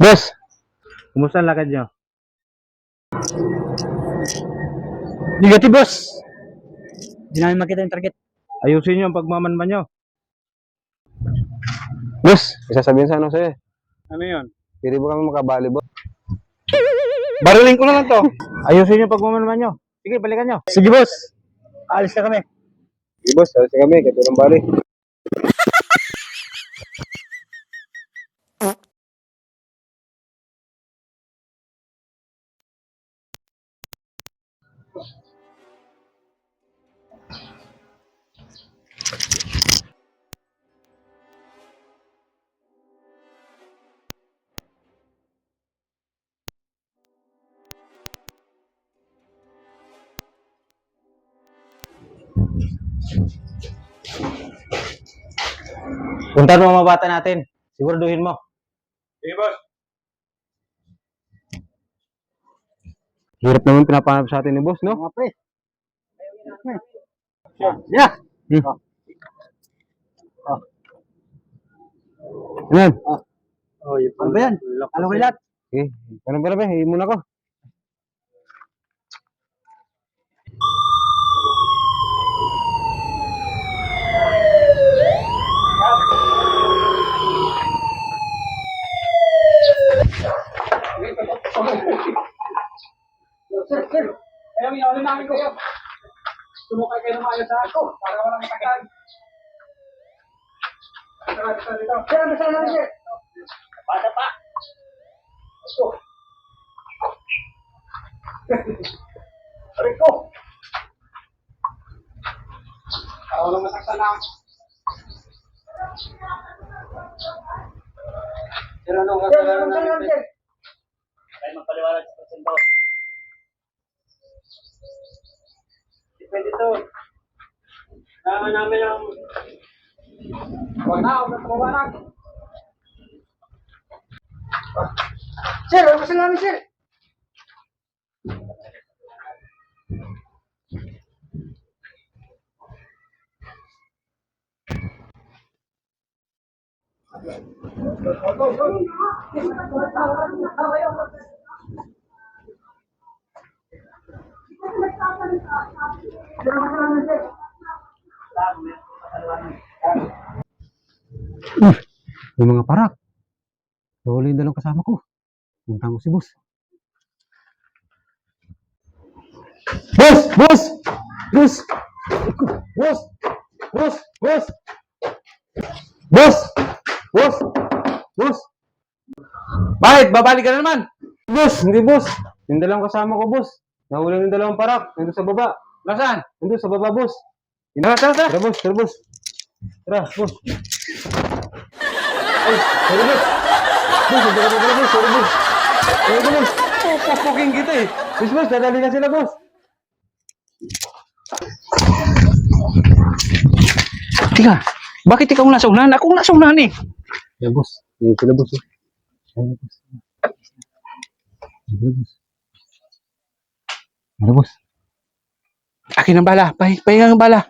Boss, kumusta ang lakad nyo? Negative, boss. Hindi namin makita yung target. Ayusin nyo ang pagmamanman nyo. Boss, isasabihin sana sa'yo eh. Ano yun? Pwede ba kami makabali, boss? Barilin ko na lang to. Ayusin nyo ang pagmamanman nyo. Sige, balikan nyo. Sige, boss. Alis na kami. Sige, boss. Alis na kami. Katulong bali. Puntahan mo mga bata natin. Siguraduhin mo. Sige, boss. Hirap naman pinapanap sa atin ni boss, no? Mga pre. Yeah. Ayan. Oh, ano ba yan? Ano kay lahat? Okay. Parang ba? Hihin muna ko. Sir. Ayaw, inawalin namin kayo. Sumukay kayo ng maayos sa ako para walang matagal. Sir, ano saan namin, sir? Bata pa. Gusto. Aray ko. Para walang masaktan na. Sir, anong kasalanan namin, sir? Ay, magpaliwanag sa presento. Depende to. Kailangan namin ang wala o nagpawanag. Sir, ano kasi namin, sir? Yung mga parak. Huli yung dalawang kasama ko. Puntang ko si boss. Boss! Boss! Boss! Boss! Boss! Boss! Boss! Boss! Boss! Bakit? Babalik ka na naman? Boss! Hindi boss! Yung dalawang kasama ko, boss. Nahuli yung dalawang parak. Nandun sa baba. Nasaan? Nandun sa baba, boss. Tara, tara, tara! Tara, boss! Tara, boss! Tara, boss! Ay, sorry, boss! Boss, hindi ka pala, boss! Sorry, boss! Sorry, boss! Pupukin kita eh! Boss, dadali na sila, boss! Teka, bakit ikaw nasa unahan? Ako nasa unahan eh. Ya, boss. Yan sila, boss. Ayan, boss. Ayan, boss. Ayan, boss. Akin ang bala. Pahinga ang bala.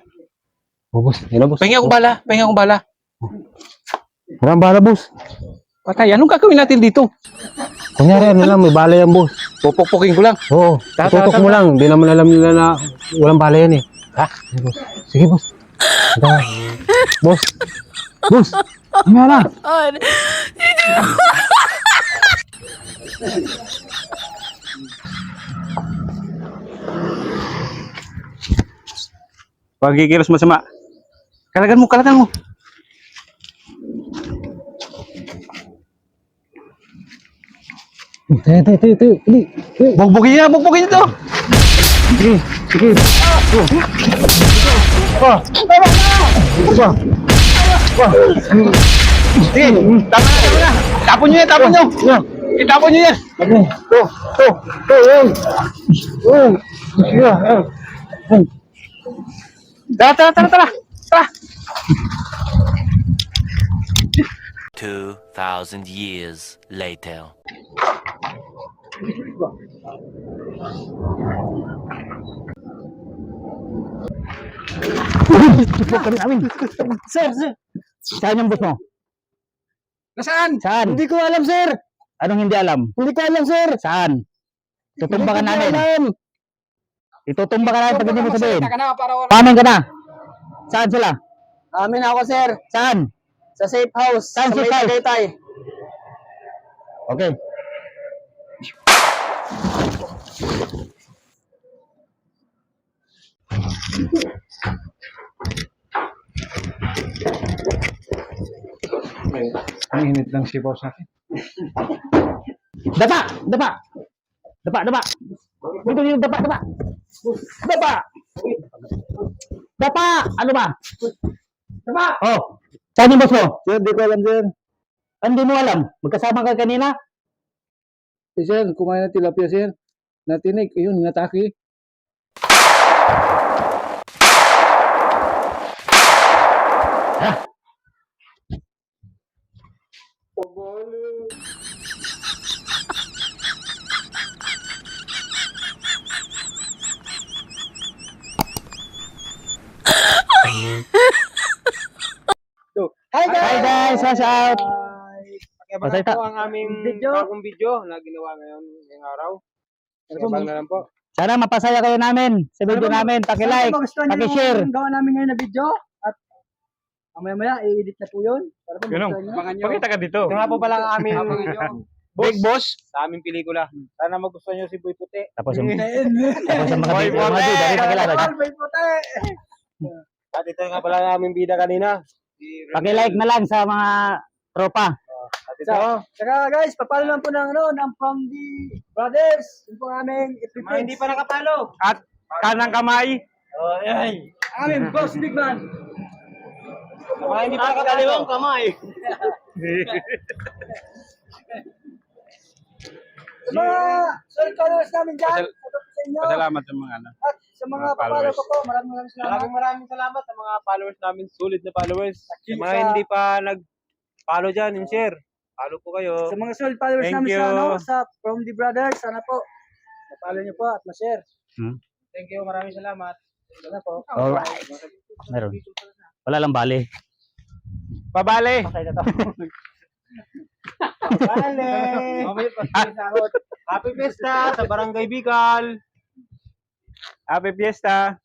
Oh, boss. Ayan, boss. Pahinga akong bala. Pahinga akong bala. Parang bala, boss. Patay, anong gagawin natin dito? Kunyari, ano lang, may bala yan, boss. Pupukpukin ko lang. Oo, tutok mo lang. Hindi naman alam nila na walang bala yan eh. Ha? Sige, boss. Sige, boss. Ito. Boss. Boss. Ano lang? Pagkikilos masama. Kalagan mo, kalagan mo. Ito. Bugbugin niya to. Sige. Sige. Sige, tama na. Tapon nyo yan. Itapon nyo yan. Yan. Sige. Tara. 2,000 years later. Kami namin. Sir. Saan yung boss mo? Nasaan? Saan? Hindi ko alam, sir. Anong hindi alam? Hindi ko alam, sir. Saan? Tutumba ka namin. Itutumba ka namin pag hindi mo sabihin. Magsalita ka na para wala. Pamin ka na. Saan sila? Amin ako, sir. Saan? Sa safe house. Saan sa safe may house? Tagaytay. Okay. Ang init ng sipaw sa akin. Dapa! Dapa! Dapa! Dapa! Dito dito dapa! Dapa! Dapa! Dapa! Ano ba? Dapa! Oh! Saan yung boss mo? Sir, di ko alam, sir. Hindi mo alam. Magkasama ka kanina? Sir, kumain ng tilapia, sir. Natinig. Yun, nataki. Hi Hi guys! Watch out! Pakiabang Pasay ta- po ang aming bagong video na ginawa ngayon ngayong araw. Pakiabang na lang po. Sana mapasaya kayo namin sa video namin. Paki-like, paki-share. Gawa namin ngayon na video. At mamaya-maya, i-edit na po yun. Para po Ganun. magustuhan nyo. Pakita ka dito. Ito nga po pala ang aming Big Boss sa aming pelikula. Sana magustuhan nyo si Boy Puti. Tapos yung mga Boy, video, mga bote! video, dahil pakilala. May puti! At ito nga pala ang aming bida kanina. Paki-like na lang sa mga tropa. At ito, Saka guys, papalo lang po ng From the Brothers. Yun po ang aming mga hindi pa nakapalo. At kanang kamay. aming boss, big man. Mga hindi pa nakapalo. kamay. Sa mga soul followers namin dyan, ito po sa inyo. Pasalamat sa mga ano. At sa mga mga papalo followers. ko po, maraming salamat. Maraming salamat sa mga followers namin. Sulit na followers. Sa mga Sa- hindi pa nag-follow dyan and share. Follow po kayo. Sa mga soul followers Thank namin you. sa From the Brothers, sana po, napalo nyo po at ma-share. Thank you. Maraming salamat. Sana po. Alright. Meron. Wala lang bali. Pabale. Patay na to. Pabale. Happy Fiesta sa Barangay Bicol. Happy Fiesta.